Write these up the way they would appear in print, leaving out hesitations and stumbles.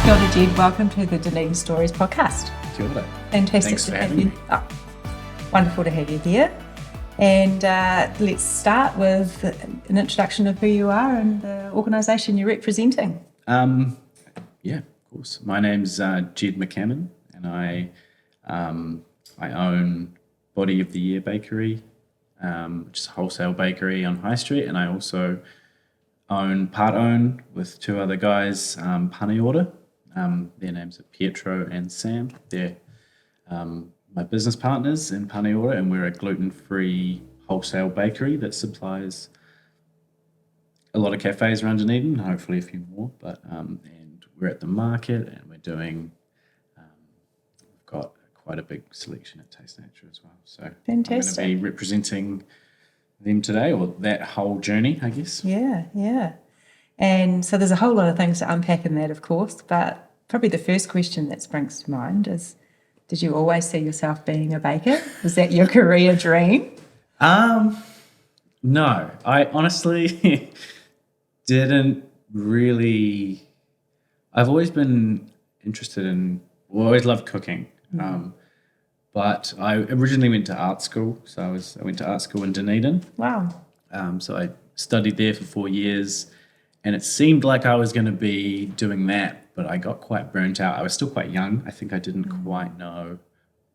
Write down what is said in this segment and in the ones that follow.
Kia ora, Jed. Welcome to the Dunedin Stories podcast. Kia ora. Fantastic Thanks to for have having you. me. Oh, wonderful to have you here. And let's start with an introduction of who you are and the organisation you're representing. Yeah, of course. My name's Jed McCammon, and I own Body of the Year Bakery, which is a wholesale bakery on High Street, and I also part own with two other guys, Pane Ora. Their names are Pietro and Sam. They're my business partners in Pane Ora, and we're a gluten-free wholesale bakery that supplies a lot of cafes around Dunedin, hopefully a few more. But and we're at the market, and we're doing. We've got quite a big selection at Taste Nature as well. So Fantastic. I'm going to be representing them today, or that whole journey, I guess. Yeah. And so there's a whole lot of things to unpack in that, of course, but probably the first question that springs to mind is, did you always see yourself being a baker? Was that your career dream? No, I honestly didn't really. I've always been interested always loved cooking. But I originally went to art school. So I went to art school in Dunedin. Wow. So I studied there for 4 years, and it seemed like I was going to be doing that, but I got quite burnt out. I was still quite young. I think I didn't quite know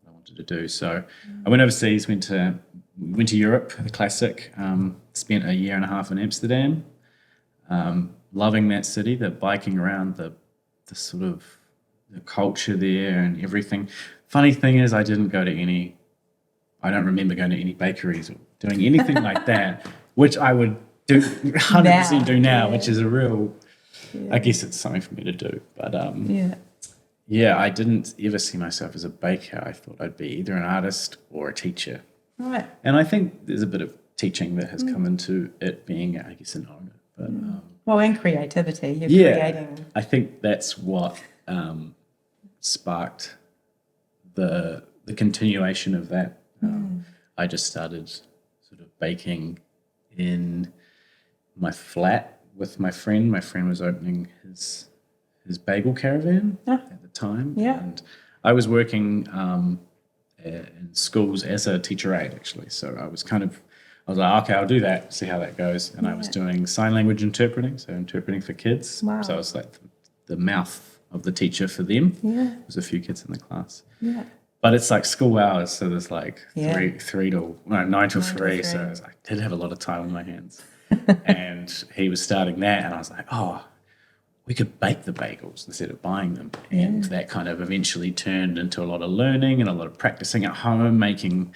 what I wanted to do. So I went overseas, went to Europe, the classic, spent a year and a half in Amsterdam, loving that city, the biking around, the sort of the culture there and everything. Funny thing is, I don't remember going to any bakeries or doing anything like that, which I would do 100% do now, which is a real, I guess it's something for me to do. But I didn't ever see myself as a baker. I thought I'd be either an artist or a teacher. Right. And I think there's a bit of teaching that has come into it being, I guess, an owner. But and creativity. You're creating. I think that's what sparked the continuation of that. I just started sort of baking in my flat with my friend. My friend was opening his bagel caravan at the time. Yeah. And I was working in schools as a teacher aide, actually. So I was like, okay, I'll do that, see how that goes. And I was doing sign language interpreting, so interpreting for kids. Wow. So I was like the mouth of the teacher for them. Yeah. There was a few kids in the class. Yeah. But it's like school hours, so there's like 9 till 3. So I did have a lot of time on my hands. And he was starting that, and I was like, oh, we could bake the bagels instead of buying them. And that kind of eventually turned into a lot of learning and a lot of practicing at home, making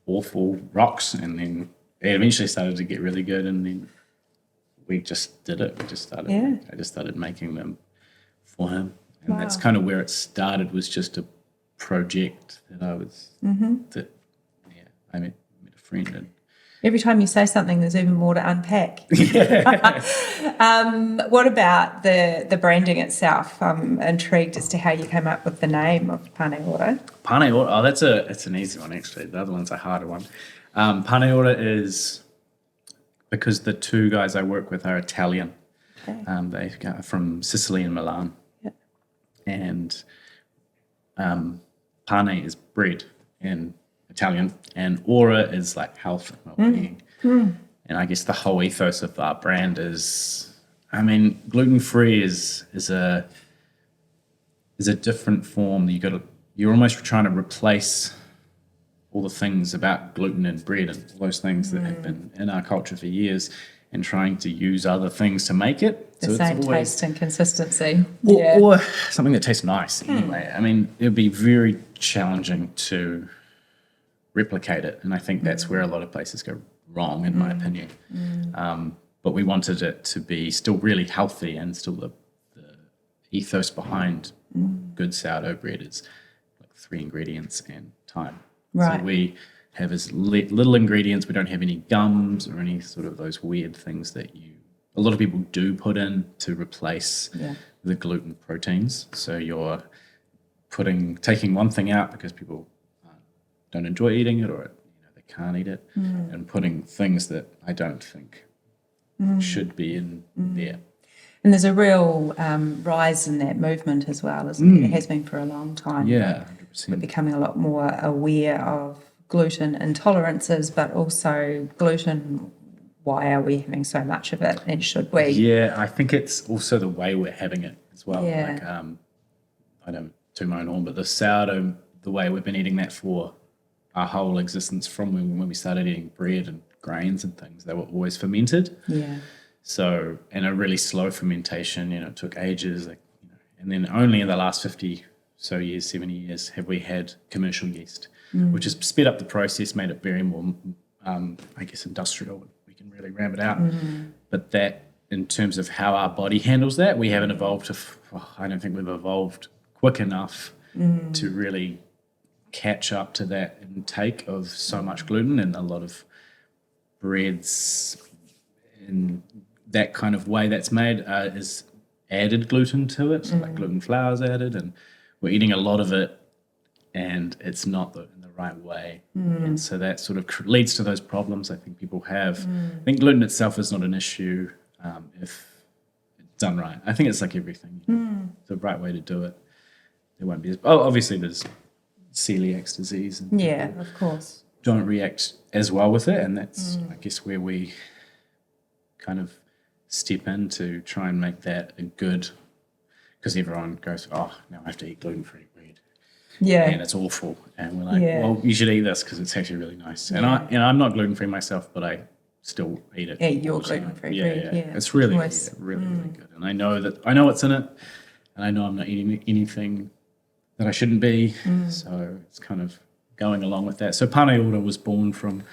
awful rocks, and then it eventually started to get really good, and then we just did it. I just started making them for him. And that's kind of where it started, was just a project that I was I met a friend and Every time you say something, there's even more to unpack. What about the branding itself? I'm intrigued as to how you came up with the name of Pane Ora. Pane Ora, it's an easy one actually. The other one's a harder one. Pane Ora is because the two guys I work with are Italian. Okay. They are from Sicily and Milan. Yep. And pane is bread in Italian, and Ora is like health and well-being. And I guess the whole ethos of our brand is, gluten-free is a different form. You're almost trying to replace all the things about gluten and bread and all those things that have been in our culture for years, and trying to use other things to make it. The same taste and consistency. Or something that tastes nice anyway. It would be very challenging to replicate it, and I think that's where a lot of places go wrong, in my opinion. But we wanted it to be still really healthy, and still the ethos behind good sourdough bread is like 3 ingredients and time. Right. So we have as little ingredients. We don't have any gums or any sort of those weird things that a lot of people do put in to replace the gluten proteins. So you're taking one thing out because people don't enjoy eating it, or they can't eat it, and putting things that I don't think should be in there. And there's a real rise in that movement as well, isn't there? It has been for a long time. Yeah, We're 100%. becoming a lot more aware of gluten intolerances, but also gluten. Why are we having so much of it, and should we? Yeah, I think it's also the way we're having it as well. Yeah. Like, I don't toot my own horn, but the sourdough, the way we've been eating that for our whole existence from when we started eating bread and grains and things, they were always fermented. Yeah. So, and a really slow fermentation, it took ages, and then only in the last 50 so years, 70 years, have we had commercial yeast, which has sped up the process, made it very more, I guess, industrial. We can really ram it out. But that, in terms of how our body handles that, we haven't evolved I don't think we've evolved quick enough to really catch up to that intake of so much gluten, and a lot of breads in that kind of way that's made is added gluten to it, like gluten flour is added, and we're eating a lot of it, and it's not in the right way. And so that sort of leads to those problems I think people have. I think gluten itself is not an issue if it's done right. I think it's like everything. The right way to do it. There won't be obviously there's celiac disease, and Yeah, of course. don't react as well with it, and that's I guess where we kind of step in to try and make that a good, because everyone goes, now I have to eat gluten-free bread, Yeah. and it's awful, and we're like, well, you should eat this because it's actually really nice. And I'm not gluten-free myself, but I still eat it. Yeah, you're all the time. gluten-free bread, yeah. It's really Nice. really good, and I know what's in it, and I know I'm not eating anything that I shouldn't be. So it's kind of going along with that. So Pane Ora was born from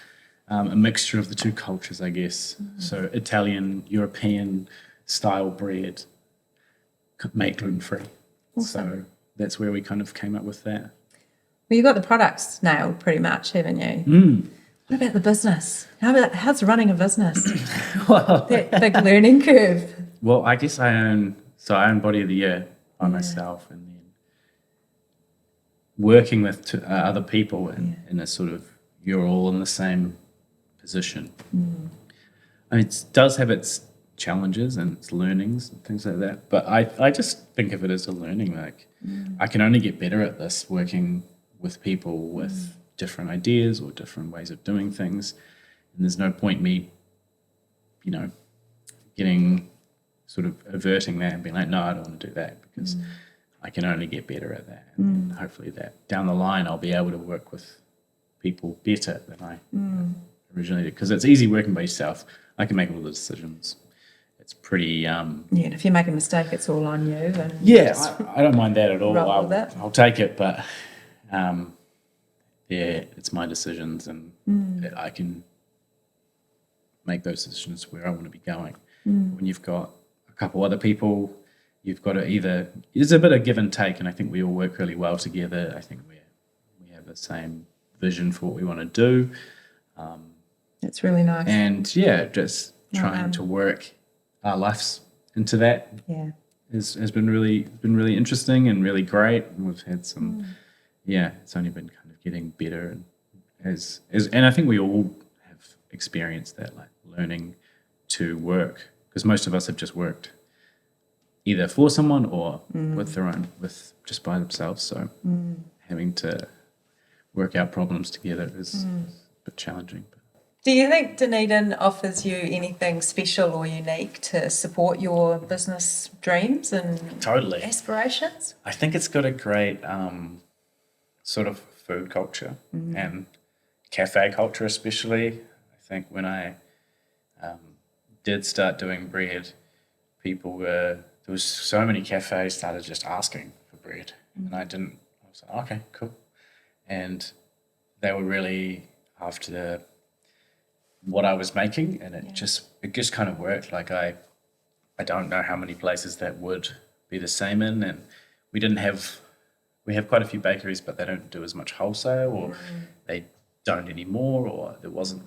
a mixture of the two cultures, I guess. So Italian, European style bread made gluten-free. So that's where we kind of came up with that. Well, you've got the products nailed pretty much, haven't you? What about the business? How's running a business? Well, That big learning curve. well, I guess I own Body of the Year by myself, and then working with other people in a sort of, you're all in the same position. I mean, it does have its challenges and its learnings and things like that, but I just think of it as a learning. Like, I can only get better at this working with people with different ideas or different ways of doing things, and there's no point me, getting sort of averting that and being like, no, I don't want to do that, because I can only get better at that. And hopefully that down the line I'll be able to work with people better than I originally did, because it's easy working by yourself. I can make all the decisions. It's pretty And if you make a mistake, it's all on you. And I don't mind that at all. roll with it. I'll take it, but it's my decisions, and I can make those decisions where I want to be going. When you've got a couple other people, you've got to either, there's a bit of give and take, and I think we all work really well together. I think we have the same vision for what we want to do. It's really nice. And just trying to work our lives into that has been really interesting and really great. And we've had some, it's only been kind of getting better, and and I think we all have experienced that, like learning to work, because most of us have just worked either for someone or with just by themselves. So having to work out problems together is a bit challenging. Do you think Dunedin offers you anything special or unique to support your business dreams and Totally. aspirations? I think it's got a great sort of food culture and cafe culture, especially. I think when I did start doing bread, there was so many cafes started just asking for bread, and I was like, okay, cool. And they were really after what I was making, and it just kind of worked. Like I don't know how many places that would be the same in, and we have quite a few bakeries, but they don't do as much wholesale, or they don't anymore, or that wasn't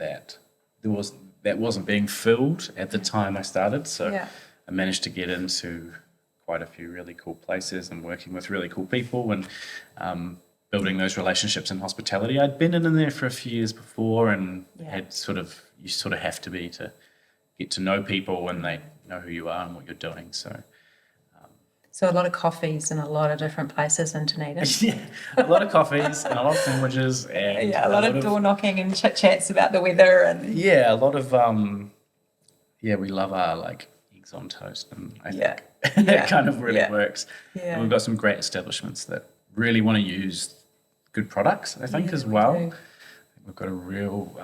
being filled at the time I started. So I managed to get into quite a few really cool places and working with really cool people, and building those relationships in hospitality. I'd been in there for a few years before, and had you sort of have to be to get to know people, and know who you are and what you're doing. So So a lot of coffees in a lot of different places in Dunedin. yeah, a lot of coffees and a lot of sandwiches and Yeah, a lot of door knocking and chit chats about the weather and yeah, a lot of we love our like eggs on toast, and I think it kind of really works. Yeah. And we've got some great establishments that really want to use good products, I think, as well. do. We've got a real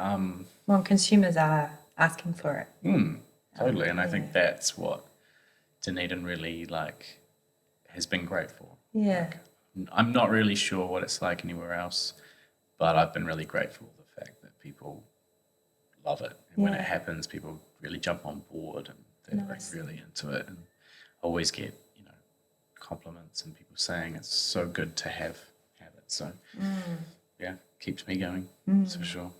Well, consumers are asking for it. totally, and I think that's what Dunedin really has been great for. Yeah. I'm not really sure what it's like anywhere else, but I've been really grateful for the fact that people love it. And when it happens, people really jump on board and they're like really into it. And I always get, compliments and people saying it's so good to have it. So keeps me going, that's for sure.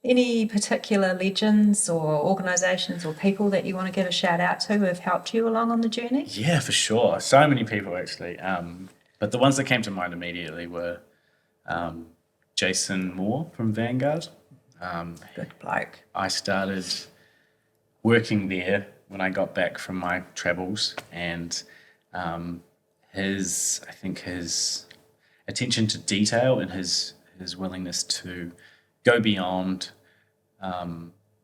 Any particular legends or organisations or people that you want to give a shout out to who have helped you along on the journey? Yeah, for sure. So many people actually. But the ones that came to mind immediately were Jason Moore from Vanguard. Good bloke. I started working there when I got back from my travels, and his attention to detail and his willingness to go beyond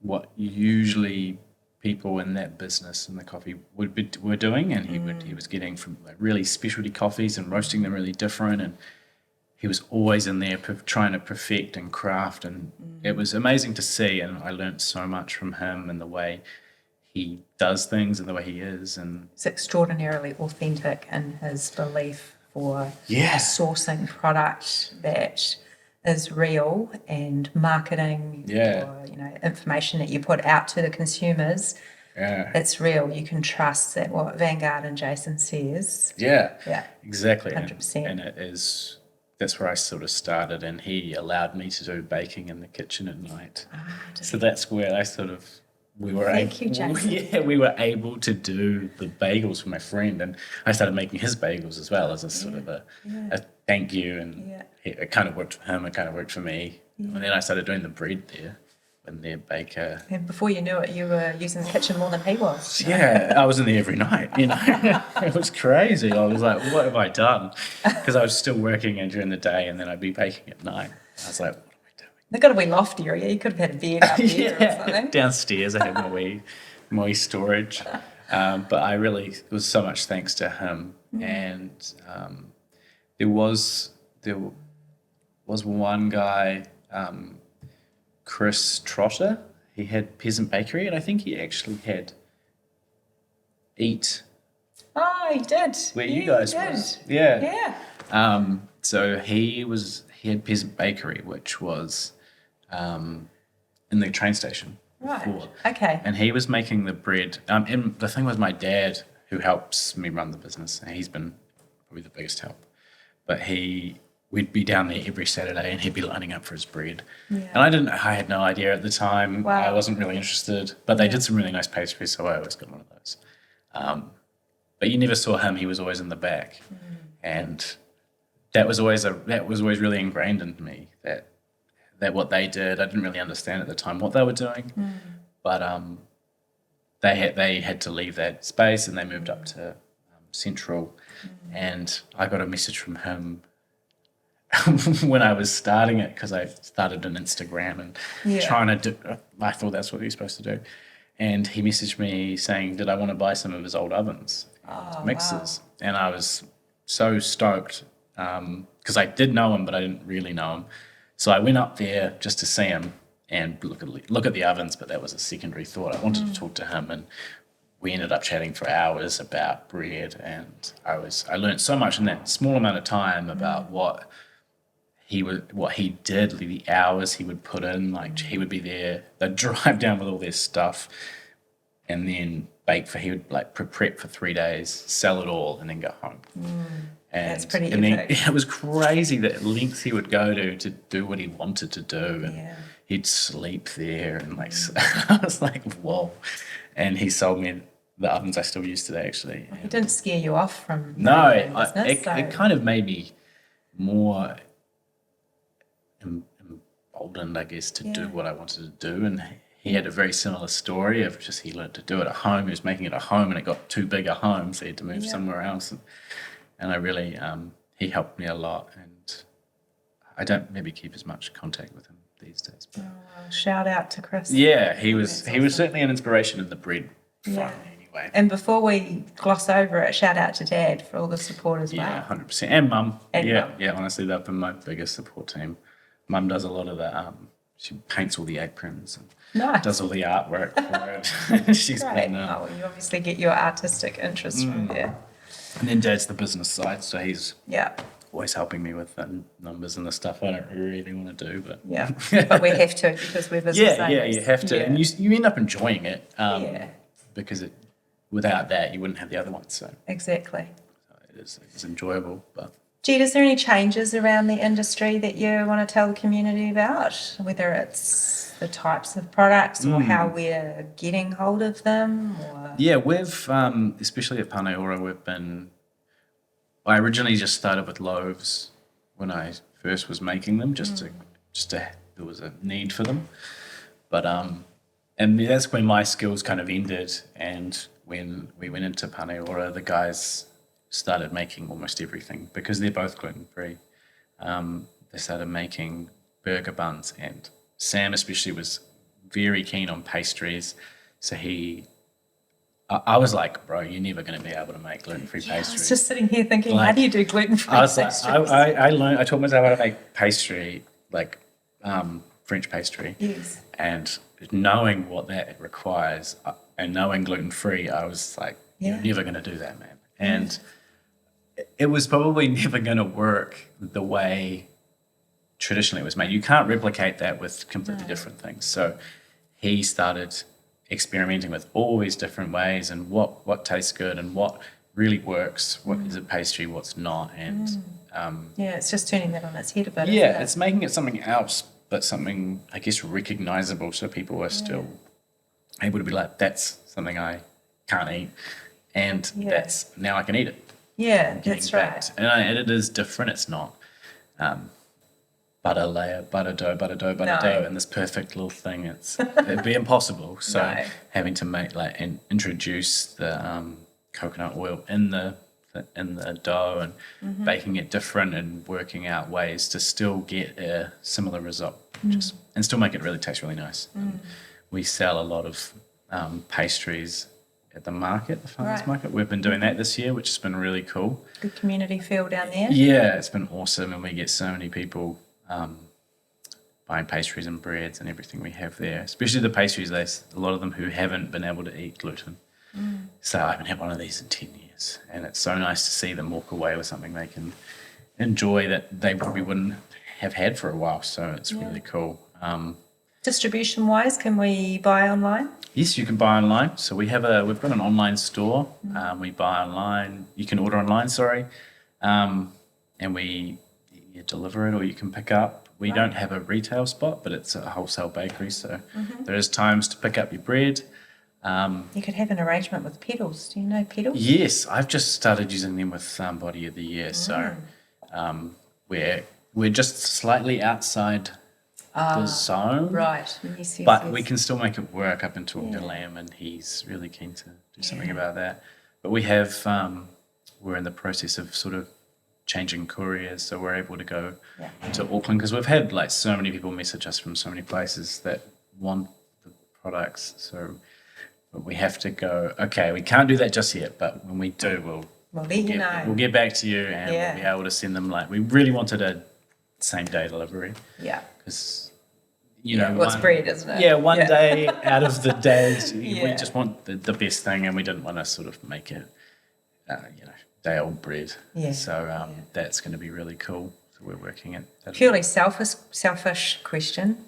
what usually people in that business in the coffee were doing, and he was getting from really specialty coffees and roasting them really different, and he was always in there trying to perfect and craft, and it was amazing to see, and I learned so much from him and the way he does things and the way he is. And it's extraordinarily authentic in his belief for sourcing product that is real and marketing or information that you put out to the consumers. It's real. You can trust that what Vanguard and Jason says. Exactly. 100%. And that's where I sort of started, and he allowed me to do baking in the kitchen at night. So that's where I sort of we were able to do the bagels for my friend, and I started making his bagels as well as a sort of a thank you, and it kind of worked for him, it kind of worked for me, and then I started doing the bread there and their baker. And before you knew it, you were using the kitchen more than he was. Yeah, I was in there every night, It was crazy. I was like, what have I done? Because I was still working during the day, and then I'd be baking at night. I was like, they've got a wee loft area. You could have had a bed up there or something. Downstairs I had my wee storage. But it was so much thanks to him. And there was one guy, Chris Trotter. He had Peasant Bakery, and I think he actually had Eat. Oh, he did. Where you guys were. Yeah. So he had Peasant Bakery, which was in the train station. Right. Before. Okay. And he was making the bread. And the thing was, my dad, who helps me run the business, and he's been probably the biggest help. But we'd be down there every Saturday, and he'd be lining up for his bread. Yeah. And I had no idea at the time. Wow. I wasn't really interested. But they did some really nice pastries, so I always got one of those. But you never saw him. He was always in the back. And that was always really ingrained in me, that what they did, I didn't really understand at the time what they were doing, but they had to leave that space, and they moved up to Central, and I got a message from him when I was starting it, because I started an Instagram and trying to do, I thought that's what you're supposed to do, and he messaged me saying, did I want to buy some of his old ovens and mixers? Wow. And I was so stoked, because I did know him, but I didn't really know him. So I went up there just to see him and look at the ovens, but that was a secondary thought. I wanted to talk to him, and we ended up chatting for hours about bread, and I learned so much in that small amount of time about what he did, the hours he would put in. Like, he would be there, they'd drive down with all their stuff, and then he would prep for 3 days, sell it all, and then go home. That's pretty epic. And then it was crazy the lengths he would go to do what he wanted to do, and he'd sleep there, and I was like, whoa. And he sold me the ovens I still use today, actually. He didn't scare you off from it kind of made me more emboldened, I guess, to do what I wanted to do. And he had a very similar story of just he learned to do it at home. He was making it at home and it got too big a home, so he had to move somewhere else. And I really, he helped me a lot. And I don't maybe keep as much contact with him these days. But Well, shout out to Chris. yeah, he was certainly an inspiration in the bread front anyway. And before we gloss over it, shout out to Dad for all the support as well. Yeah, 100%. And Mum. And yeah, Mum. yeah. Honestly, they've been my biggest support team. Mum does a lot of the. She paints all the aprons and Nice. does all the artwork for it. She's Great. been. Oh, well, you obviously get your artistic interest from there. And then Dad's the business side, so he's Yeah. always helping me with the numbers and the stuff I don't really want to do, but Yeah. But we have to because we're business yeah, owners. you have to, Yeah. and you end up enjoying it. Yeah. Because without that you wouldn't have the other ones. So Exactly. it's enjoyable, but. Jed, is there any changes around the industry that you want to tell the community about? Whether it's the types of products or how we're getting hold of them? Or... Yeah, we've, especially at Pane Ora, I originally just started with loaves when I first was making them, there was a need for them. But, and that's when my skills kind of ended. And when we went into Pane Ora, the guys started making almost everything because they're both gluten-free. They started making burger buns, and Sam especially was very keen on pastries. So I was like, bro, you're never going to be able to make gluten-free I pastries. was just sitting here thinking, how do you do gluten-free I was pastries? like, I taught myself how to make pastry, like French pastry. Yes. And knowing what that requires and knowing gluten-free, I was like, you're never going to do that, man. And it was probably never going to work the way traditionally it was made. You can't replicate that with completely different things. So he started experimenting with all these different ways and what tastes good and what really works, what is a pastry, what's not. And it's just turning that on its head a bit. yeah, isn't it? it's making it something else, but something, I guess, recognizable, so people are still able to be like, that's something I can't eat, and that's now I can eat it. Yeah, that's right. And it is different. It's not butter layer, butter dough, and this perfect little thing. It'd be impossible. So having to make and introduce the coconut oil in the dough and baking it different and working out ways to still get a similar result, and still make it really taste really nice. We sell a lot of pastries at the market, the farmers market. We've been doing that this year, which has been really cool. Good community feel down there. Yeah, it's been awesome, and we get so many people buying pastries and breads and everything we have there, especially the pastries. There's a lot of them who haven't been able to eat gluten. So I haven't had one of these in 10 years, and it's so nice to see them walk away with something they can enjoy that they probably wouldn't have had for a while. So it's really cool. Distribution wise, can we buy online? Yes, you can buy online. So we've got an online store. We buy online. You can order online, and we deliver it, or you can pick up. We don't have a retail spot, but it's a wholesale bakery, so there is times to pick up your bread. You could have an arrangement with Pedals. Do you know Pedals? Yes, I've just started using them with Body of the Year. So we're just slightly outside the zone. Right. Yes, But we can still make it work up into Lamb, and he's really keen to do something about that. But we have, we're in the process of sort of changing couriers, so we're able to go to Auckland, because we've had so many people message us from so many places that want the products. So we have to go, okay, we can't do that just yet, but when we do, we'll let you know. We'll get back to you, and we'll be able to send them. We really wanted a same day delivery. Yeah. Because what's bread, isn't it? Yeah, one day out of the days, we just want the best thing, and we didn't want to sort of make it, day old bread. Yeah. So that's going to be really cool. So we're working it. Purely selfish question.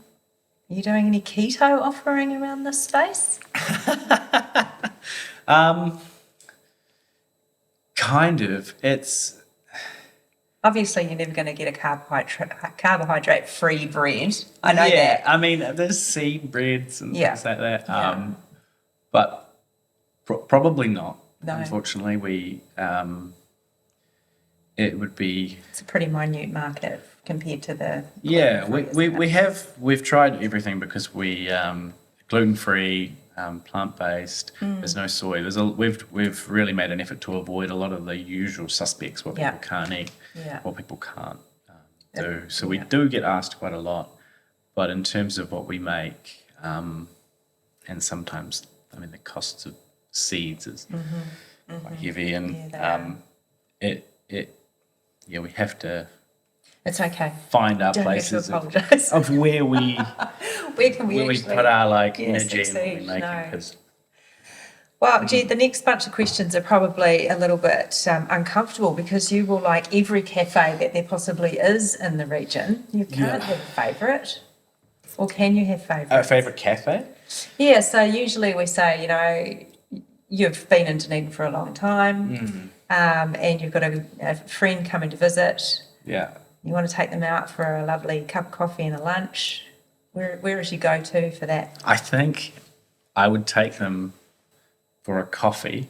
Are you doing any keto offering around this space? Kind of. It's obviously you're never going to get a carbohydrate-free bread. I know that. Yeah, I mean, there's seed breads and things like that. But probably not. No. Unfortunately, it would be. It's a pretty minute market compared to the. Yeah, we've tried everything, because we gluten-free, plant-based. There's no soy. We've really made an effort to avoid a lot of the usual suspects, what people can't eat, what people can't do. So we do get asked quite a lot. But in terms of what we make, and sometimes, I mean, the costs of seeds is quite heavy, and we have to. It's okay. Find our Don't places have to apologise. of where we where we put our energy and what succeed. we make. Because well, gee, the next bunch of questions are probably a little bit uncomfortable because you will like every cafe that there possibly is in the region. You can't have a favourite, or can you have favourites? a favourite cafe? Yeah, so usually we say, you've been in Dunedin for a long time, and you've got a friend coming to visit. Yeah. You want to take them out for a lovely cup of coffee and a lunch. Where is your go-to for that? I think I would take them for a coffee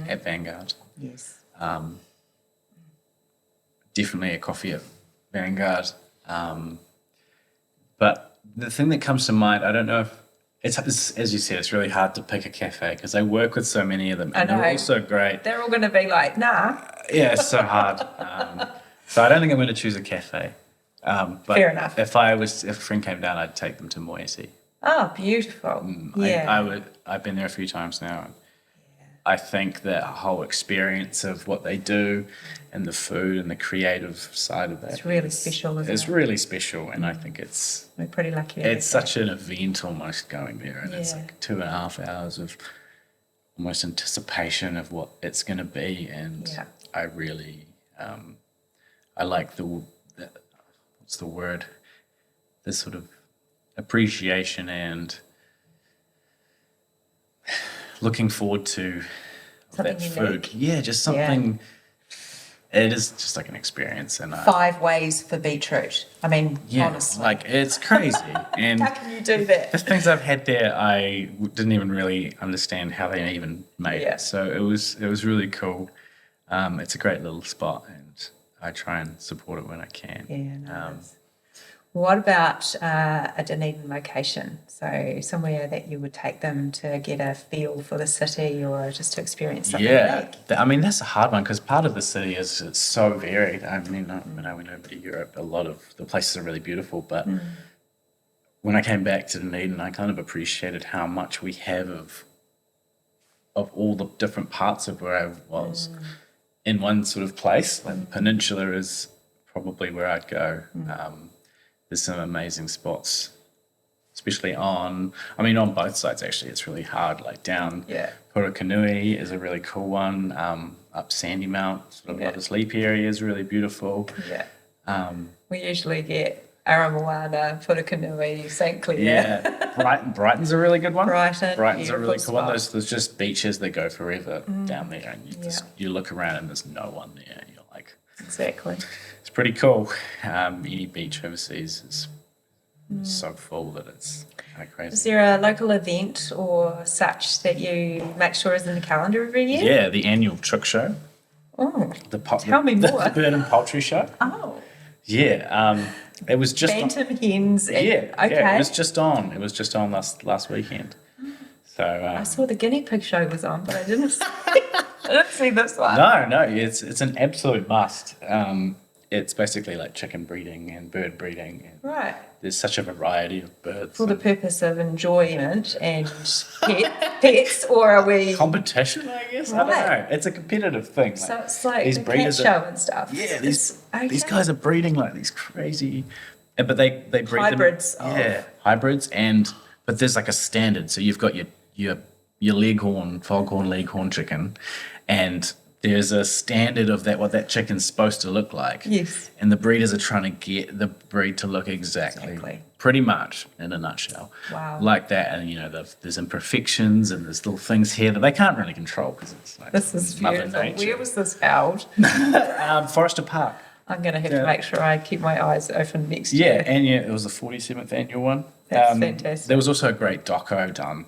at Vanguard. Yes. Definitely a coffee at Vanguard. But the thing that comes to mind, I don't know if it's as you said, it's really hard to pick a cafe because I work with so many of them, and they're all so great. They're all going to be like, nah. Yeah, it's so hard. So I don't think I'm going to choose a cafe. But Fair enough. If a friend came down, I'd take them to Moesi. Oh, beautiful. I've been there a few times now. And I think that whole experience of what they do and the food and the creative side of that. It's really special, isn't it? It's really special, and I think we're pretty lucky. It's such an event almost going there, and it's like 2.5 hours of almost anticipation of what it's going to be, and I really, I like what's the word? The sort of appreciation and looking forward to something that unique. food. Yeah, just something. It is just like an experience, and 5 ways for beetroot. I mean, honestly, like it's crazy. And how can you do that? the things I've had there, I didn't even really understand how they even made it. So it was really cool. It's a great little spot, and I try and support it when I can. Yeah, nice. What about a Dunedin location? So somewhere that you would take them to get a feel for the city or just to experience something unique? I mean, that's a hard one because part of the city is it's so varied. I mean, when I went over to Europe, a lot of the places are really beautiful, but when I came back to Dunedin, I kind of appreciated how much we have of all the different parts of where I was in one sort of place. Like the peninsula is probably where I'd go. There's some amazing spots, especially on both sides actually. It's really hard, like down Purakanui is a really cool one. Up Sandy Mount, sort of Lover's Leap area is really beautiful. We usually get Aramoana, Purakanui, St. Clair. Yeah, Brighton's a really good one. Brighton's a really cool one. There's just beaches that go forever down there, and you look around and there's no one there. And you're like, exactly. It's pretty cool. Any beach overseas is so full that it's kind of crazy. Is there a local event or such that you make sure is in the calendar every year? Yeah, the annual Chook Show. Oh, tell me more. The Bird and Poultry Show. Oh. Yeah, it was just Bantam hens. It was just on. It was just on last weekend. So I saw the guinea pig show was on, but I didn't see this one. No, it's an absolute must. It's basically like chicken breeding and bird breeding. And there's such a variety of birds. For the purpose of enjoyment and pets, or are we... Competition, I guess? I don't know. It's a competitive thing. So it's like these the cat show and stuff. Yeah, these guys are breeding like these crazy... But they breed hybrids. Hybrids. But there's like a standard. So you've got your foghorn leghorn chicken, and there's a standard of what that chicken's supposed to look like. Yes. And the breeders are trying to get the breed to look exactly. Pretty much, in a nutshell. Wow. Like that, and there's imperfections and there's little things here that they can't really control because it's like this is Mother beautiful. Nature. Where was this held? Forester Park. I'm going to have to make sure I keep my eyes open next year. Yeah, and it was the 47th annual one. That's fantastic. There was also a great doco done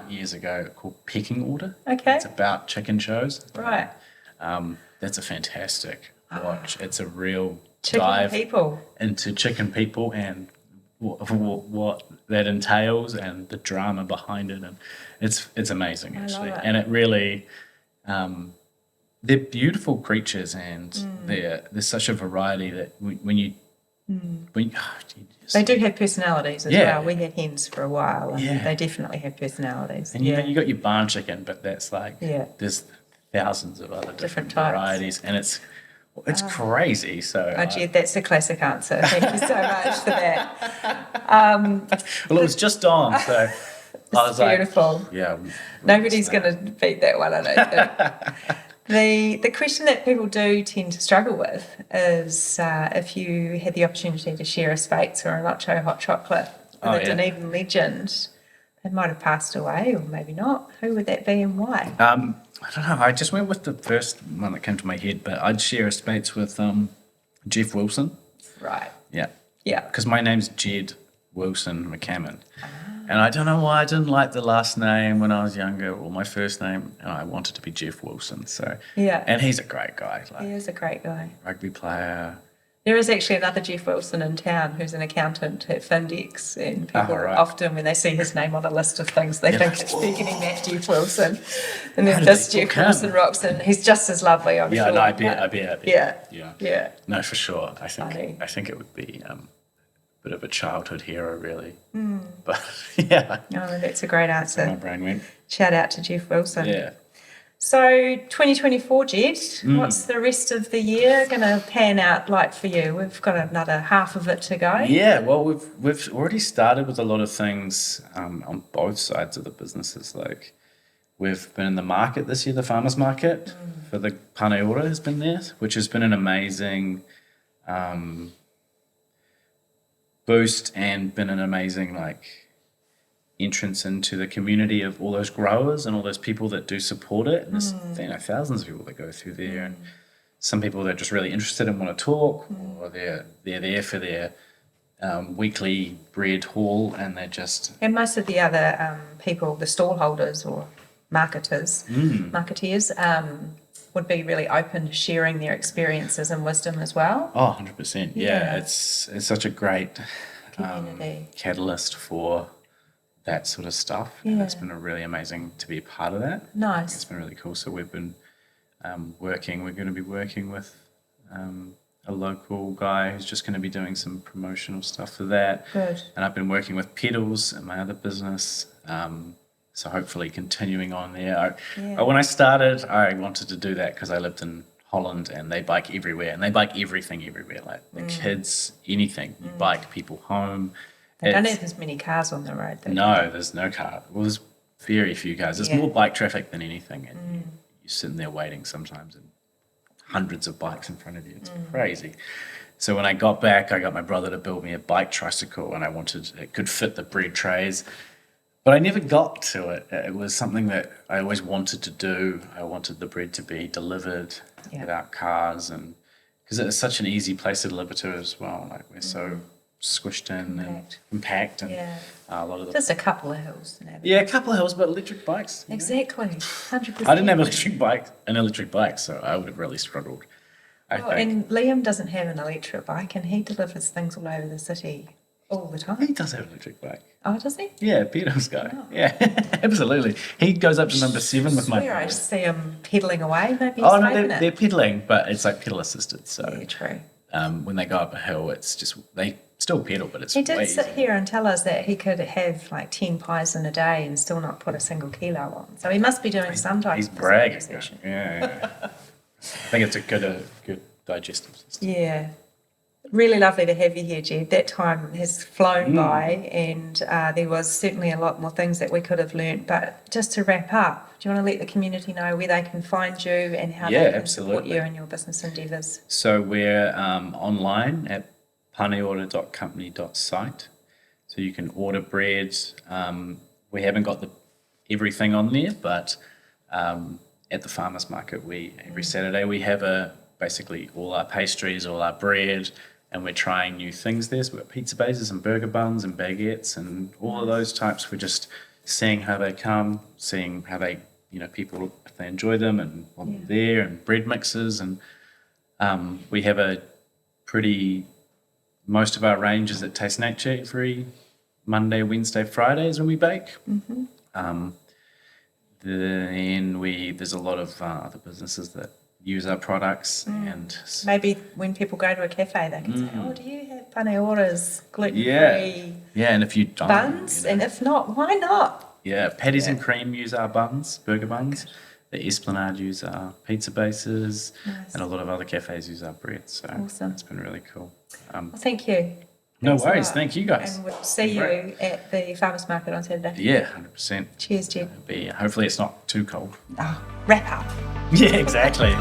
years ago called Pecking Order. Okay. It's about chicken shows. Right. That's a fantastic watch. It's a real chicken dive people. into chicken people and what that entails and the drama behind it, and it's amazing actually. it. And it really, they're beautiful creatures, and there's such a variety that when you They do have personalities as Yeah. well. We had hens for a while, and Yeah. they definitely have personalities. and you got your barn chicken, but that's like there's thousands of other different types. varieties, and it's crazy. So Oh, Jed, that's a classic answer. Thank you so much for that. well, it was just on, so I was Beautiful. like, yeah, Nobody's going to beat that one, I don't think. The question that people do tend to struggle with is if you had the opportunity to share a Speight's or a Nacho hot chocolate with a Dunedin legend, they might have passed away or maybe not. Who would that be and why? I don't know. I just went with the first one that came to my head, but I'd share a Speight's with Jeff Wilson. Right. Yeah. Yeah. Because my name's Jed Wilson McCammon. And I don't know why I didn't like the last name when I was younger, or my first name, and I wanted to be Jeff Wilson. So Yeah. and he's a great guy, like He is a great guy. rugby player. There is actually another Jeff Wilson in town who's an accountant at Findex, and people right. often, when they see his name on a list of things, they think it's beginning that Jeff Wilson. And How then did this they Jeff book him? Wilson rocks in. He's just as lovely, I'm Yeah, sure. no, I bet. Yeah. Yeah. No, for sure. Funny. I think it would be a bit of a childhood hero, really. But yeah, Oh, that's a great my answer. brain went. Shout out to Jeff Wilson. Yeah. So 2024, Jed, what's the rest of the year going to pan out like for you? We've got another half of it to go. Yeah, well, we've already started with a lot of things on both sides of the businesses. Like we've been in the market this year, the farmers market for the Pane Ora has been there, which has been an amazing boost and been an amazing entrance into the community of all those growers and all those people that do support it. And there's thousands of people that go through there, and some people that are just really interested and want to talk, or they're there for their weekly bread haul, and they're just And most of the other people, the stall holders or marketeers, would be really open to sharing their experiences and wisdom as well. 100%. Yeah. Yeah, it's such a great Community. catalyst for that sort of stuff. And it's been really amazing to be a part of that. Nice. It's been really cool. So we've been we're going to be working with a local guy who's just going to be doing some promotional stuff for that. Good. And I've been working with Pedals at my other business. So hopefully continuing on there. When I started, I wanted to do that because I lived in Holland and they bike everywhere, and they bike everything everywhere, like the kids, anything. You bike people home. They don't have as many cars on the road. No, there's no car. Well, there's very few cars. There's more bike traffic than anything, and you're sitting there waiting sometimes, and hundreds of bikes in front of you. It's crazy. So when I got back, I got my brother to build me a bike tricycle, and it could fit the bread trays. But I never got to it. It was something that I always wanted to do. I wanted the bread to be delivered without cars, and because it's such an easy place to deliver to as well. Like we're so squished in and compact, and a lot of the Just a couple of hills. a couple of hills, but electric bikes. Exactly, 100%. I didn't have an electric bike, so I would have really struggled. I think. And Liam doesn't have an electric bike, and he delivers things all over the city all the time. He does have an electric bike. Oh, does he? Yeah, Peter's guy. Yeah, absolutely. He goes up to number 7 with my. Swear I see him pedalling away. Maybe he's Oh no, saving they're it. pedaling, but it's like pedal assisted. So Yeah, true. when they go up a hill, it's just they still pedal, but it's He did way sit easier. here and tell us that he could have like 10 pies in a day and still not put a single kilo on. So he must be doing some type He's of bragging. exercise. Yeah. I think it's a good digestive system. Yeah. Really lovely to have you here, Jed. That time has flown by, and there was certainly a lot more things that we could have learnt. But just to wrap up, do you want to let the community know where they can find you and how they can support absolutely. you in your business endeavours? So we're online at paneora.company.site. So you can order bread. We haven't got everything on there, but at the farmers market, every Saturday we have basically all our pastries, all our bread, and we're trying new things there. So we've got pizza bases and burger buns and baguettes and all of those types. We're just seeing how they come, seeing how they, people, if they enjoy them and want them there, and bread mixes. And we have a pretty most of our range is at Taste Nature every Monday, Wednesday, Fridays when we bake. Then there's a lot of other businesses that use our products, and Maybe when people go to a cafe, they can say, "Oh, do you have Pane Ora's gluten-free and if you don't, buns?" And if not, why not? Patties and Cream use our buns, burger buns. The Esplanade use our pizza bases, and a lot of other cafes use our bread. So Awesome. it's been really cool. Well, thank you. No Thanks a worries. lot. Thank you guys. And we'll see you at the farmers market on Saturday. Yeah, 100%. Cheers, Jed. Hopefully it's not too cold. Wrap up. Yeah, exactly.